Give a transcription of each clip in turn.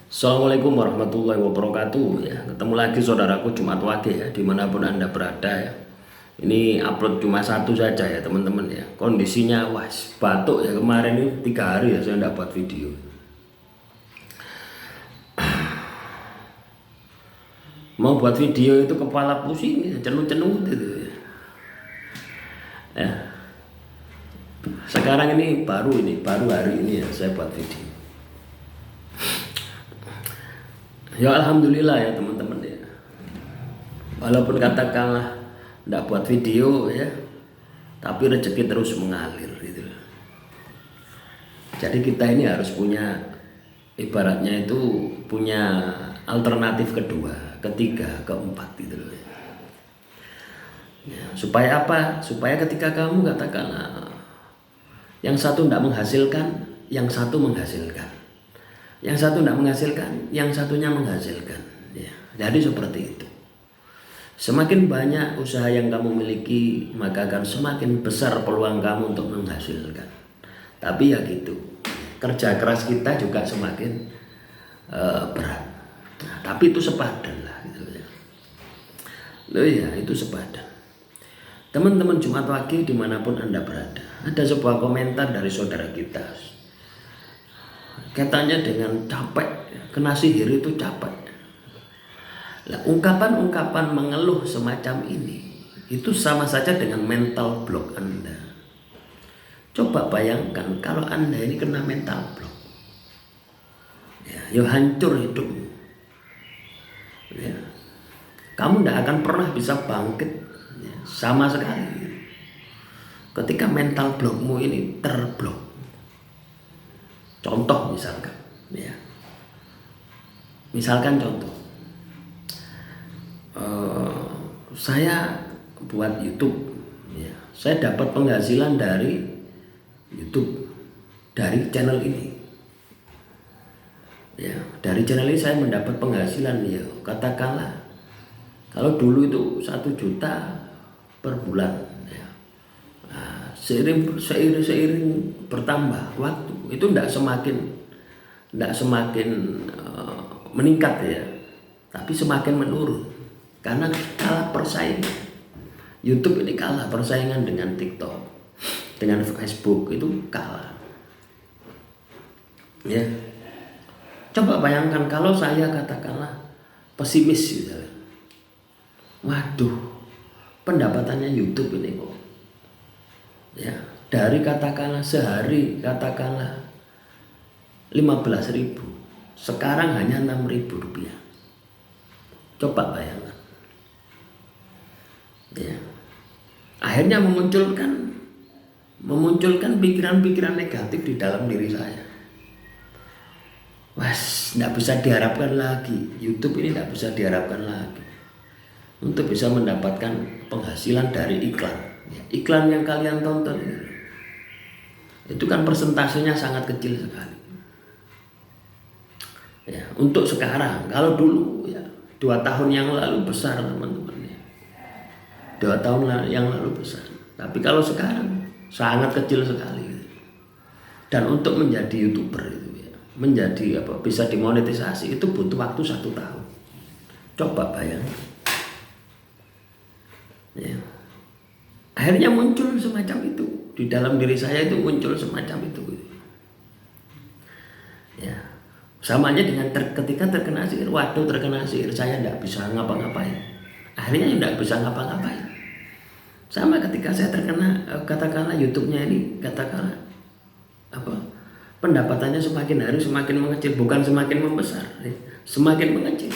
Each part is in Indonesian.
Assalamualaikum warahmatullahi wabarakatuh ya. Ketemu lagi saudaraku Jumat Wage ya, dimanapun Anda berada ya. Ini upload cuma satu saja ya teman-teman ya. Kondisinya wah batuk ya, kemarin ini 3 hari ya saya tidak buat video. Mau buat video itu kepala pusing ya, cenut-cenut gitu ya. Sekarang ini baru hari ini ya saya buat video. Ya alhamdulillah ya teman-teman ya. Walaupun katakanlah tidak buat video ya, tapi rezeki terus mengalir gitu. Jadi kita ini harus punya, ibaratnya itu punya alternatif kedua, ketiga, keempat gitu loh. Ya, supaya apa? Supaya ketika kamu katakanlah yang satu tidak menghasilkan, yang satu menghasilkan. Yang satu tidak menghasilkan, yang satunya menghasilkan. Ya, jadi seperti itu. Semakin banyak usaha yang kamu miliki, maka akan semakin besar peluang kamu untuk menghasilkan. Tapi ya gitu, kerja keras kita juga semakin berat. Nah, tapi itu sepadan lah gitu ya. Loh ya, itu sepadan. Teman-teman Jumat Wage dimanapun Anda berada, ada sebuah komentar dari saudara kita. Katanya dengan capek, kena sihir itu capek. Nah, ungkapan-ungkapan mengeluh semacam ini itu sama saja dengan mental block Anda. Coba bayangkan kalau Anda ini kena mental block, ya hancur hidupmu. Ya. Kamu tidak akan pernah bisa bangkit ya, sama sekali. Ketika mental blockmu ini terblok. Contoh misalkan, ya. Misalkan contoh, saya buat YouTube, ya. Saya dapat penghasilan dari YouTube, dari channel ini. Ya, dari channel ini saya mendapat penghasilan ya, katakanlah kalau dulu itu 1 juta per bulan. Ya. Nah, seiring bertambah waktu itu tidak semakin meningkat ya, tapi semakin menurun karena kalah persaingan. YouTube ini kalah persaingan dengan TikTok, dengan Facebook itu kalah. Ya, coba bayangkan kalau saya katakanlah pesimis gitu. Waduh, pendapatannya YouTube ini kok ya dari katakanlah sehari katakanlah 15.000, sekarang hanya 6.000 rupiah. Coba bayangkan ya. Akhirnya memunculkan pikiran-pikiran negatif di dalam diri saya. Tidak bisa diharapkan lagi, YouTube ini tidak bisa diharapkan lagi untuk bisa mendapatkan penghasilan dari iklan. Iklan yang kalian tonton itu kan persentasenya sangat kecil sekali. Ya, untuk sekarang, kalau dulu ya 2 tahun yang lalu besar teman-teman ya. 2 tahun yang lalu besar. Tapi kalau sekarang sangat kecil sekali. Dan untuk menjadi YouTuber itu ya, menjadi apa bisa dimonetisasi itu butuh waktu 1 tahun. Coba bayangkan. Ya. Akhirnya muncul semacam itu di dalam diri saya, itu muncul semacam itu. Ya, sama aja dengan ketika terkena sihir. Waduh, terkena sihir, saya tidak bisa ngapa-ngapain. Akhirnya tidak bisa ngapa-ngapain. Sama ketika saya terkena katakanlah YouTube-nya ini katakanlah apa pendapatannya semakin hari semakin mengecil, bukan semakin membesar, semakin mengecil.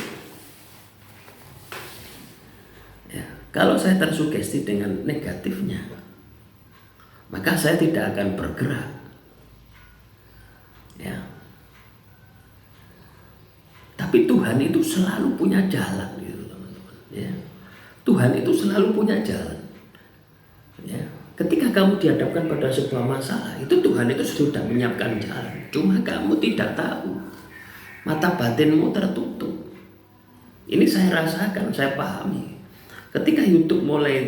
Kalau saya tersugesti dengan negatifnya, maka saya tidak akan bergerak. Ya. Tapi Tuhan itu selalu punya jalan, gitu, teman-teman. Ya. Tuhan itu selalu punya jalan. Ya. Ketika kamu dihadapkan pada sebuah masalah, itu Tuhan itu sudah menyiapkan jalan. Cuma kamu tidak tahu. Mata batinmu tertutup. Ini saya rasakan, saya pahami. Ketika YouTube mulai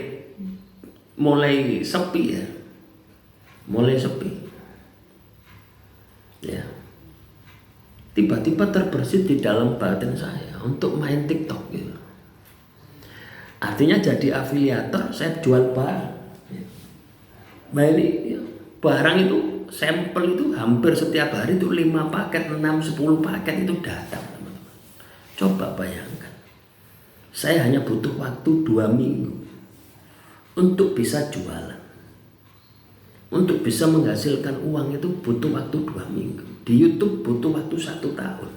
sepi ya, mulai sepi, ya, tiba-tiba terbersit di dalam batin saya untuk main TikTok gitu. Artinya jadi afiliator, saya jual barang. Nah ini barang itu, sampel itu hampir setiap hari itu 5 paket, 6, 10 paket itu datang, teman-teman. Coba bayangkan, saya hanya butuh waktu 2 minggu untuk bisa jualan. Untuk bisa menghasilkan uang itu butuh waktu 2 minggu. Di YouTube butuh waktu 1 tahun.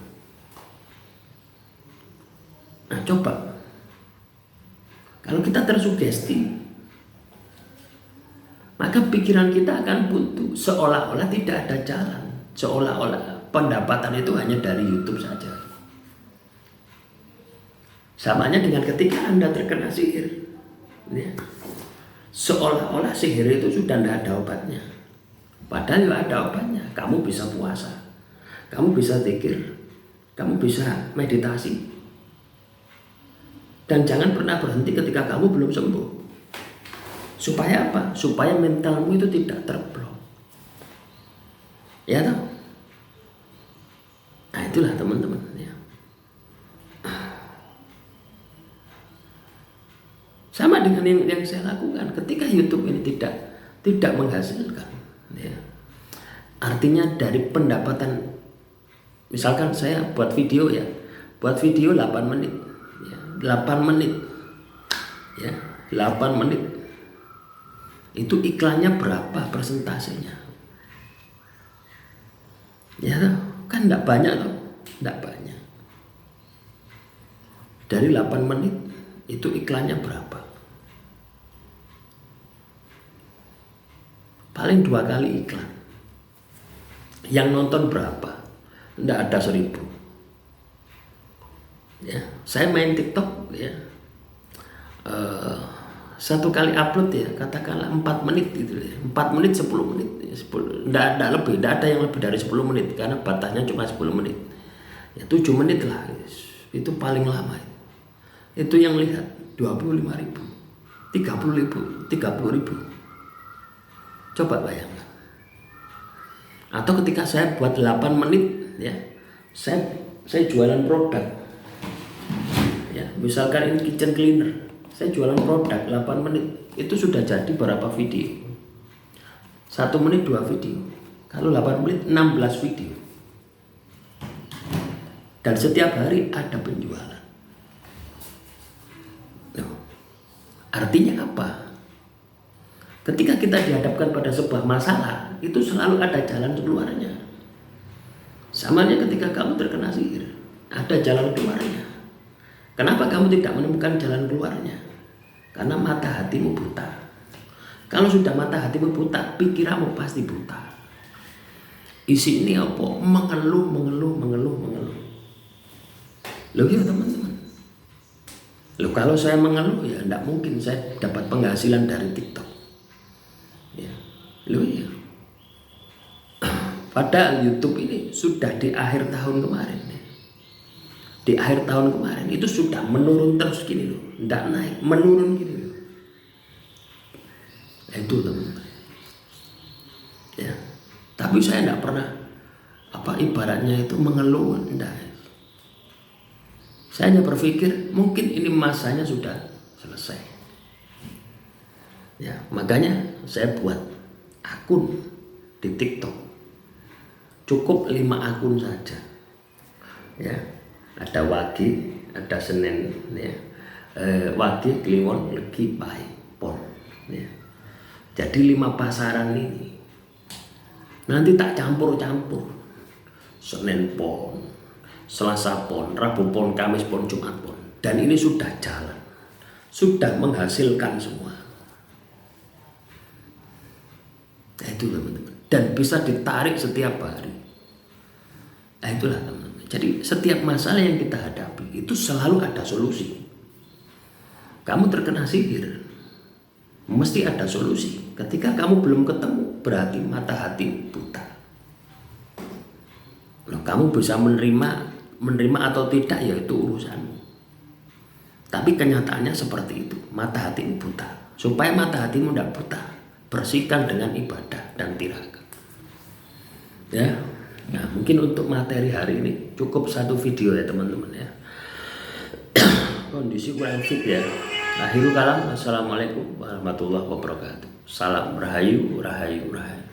Nah coba, kalau kita tersugesti, maka pikiran kita akan buntu, seolah-olah tidak ada jalan, seolah-olah pendapatan itu hanya dari YouTube saja. Samanya dengan ketika Anda terkena sihir, ya, seolah-olah sihir itu sudah tidak ada obatnya. Padahal ya ada obatnya. Kamu bisa puasa, kamu bisa zikir, kamu bisa meditasi, dan jangan pernah berhenti ketika kamu belum sembuh. Supaya apa? Supaya mentalmu itu tidak terblok. Ya toh? Nah itulah teman-teman ya. Sama dengan yang saya lakukan ketika YouTube ini tidak menghasilkan ya. Artinya dari pendapatan, misalkan saya buat video ya, buat video 8 menit ya, 8 menit ya, 8 menit itu iklannya berapa persentasenya? Ya kan enggak banyak loh, enggak banyak. Dari 8 menit itu iklannya berapa? Paling 2 kali iklan. Yang nonton berapa? Enggak ada 1000. Ya, saya main TikTok ya. 1 kali upload ya, katakanlah 4 menit gitu ya. 4 menit 10 menit. 10, enggak ada lebih, enggak ada yang lebih dari 10 menit karena batasnya cuma 10 menit. Ya 7 menit lah. Itu paling lama. Itu yang lihat 25.000, 30.000, 30.000. Coba bayangkan. Atau ketika saya buat 8 menit ya, saya jualan produk. Ya, misalkan ini kitchen cleaner, saya jualan produk 8 menit, itu sudah jadi berapa video? 1 menit 2 video. Kalau 8 menit 16 video. Dan setiap hari ada penjualan. Nah, artinya apa? Ketika kita dihadapkan pada sebuah masalah, itu selalu ada jalan keluarnya. Samanya ketika kamu terkena sihir, ada jalan keluarnya. Kenapa kamu tidak menemukan jalan keluarnya? Karena mata hatimu buta. Kalau sudah mata hatimu buta, pikiranmu pasti buta. Isi ini apa? Mengeluh. Loh gitu teman-teman. Loh kalau saya mengeluh ya tidak mungkin saya dapat penghasilan dari TikTok. Ya, loh ya. Padahal YouTube ini sudah di akhir tahun kemarin ya. Di akhir tahun kemarin itu sudah menurun terus gini loh, tidak naik, menurun gini loh. Itu teman-teman. Ya, tapi saya tidak pernah ibaratnya itu mengeluh, enggak. Saya hanya berpikir mungkin ini masanya sudah selesai. Ya, makanya saya buat akun di TikTok. Cukup 5 akun saja. Ya, ada Wage, ada Senen, ya. Wage, Kliwon, Legi, Pai, Pon. Ya. Jadi 5 pasaran ini nanti tak campur-campur. Senin Pon, Selasa Pon, Rabu Pon, Kamis Pon, Jumat Pon. Dan ini sudah jalan, sudah menghasilkan semua. Nah, itu teman-teman. Dan bisa ditarik setiap hari. Nah, itulah teman-teman. Jadi setiap masalah yang kita hadapi itu selalu ada solusi. Kamu terkena sihir, mesti ada solusi. Ketika kamu belum ketemu, berarti mata hati buta. Loh, kamu bisa menerima atau tidak ya itu urusanmu. Tapi kenyataannya seperti itu. Mata hatimu buta. Supaya mata hatimu tidak buta, bersihkan dengan ibadah dan tirakat. Ya, Nah, mungkin untuk materi hari ini cukup satu video ya teman-teman ya. Kondisi kurang fit ya. Akhirul kalam, wassalamualaikum warahmatullahi wabarakatuh. Salam rahayu, rahayu, rahayu.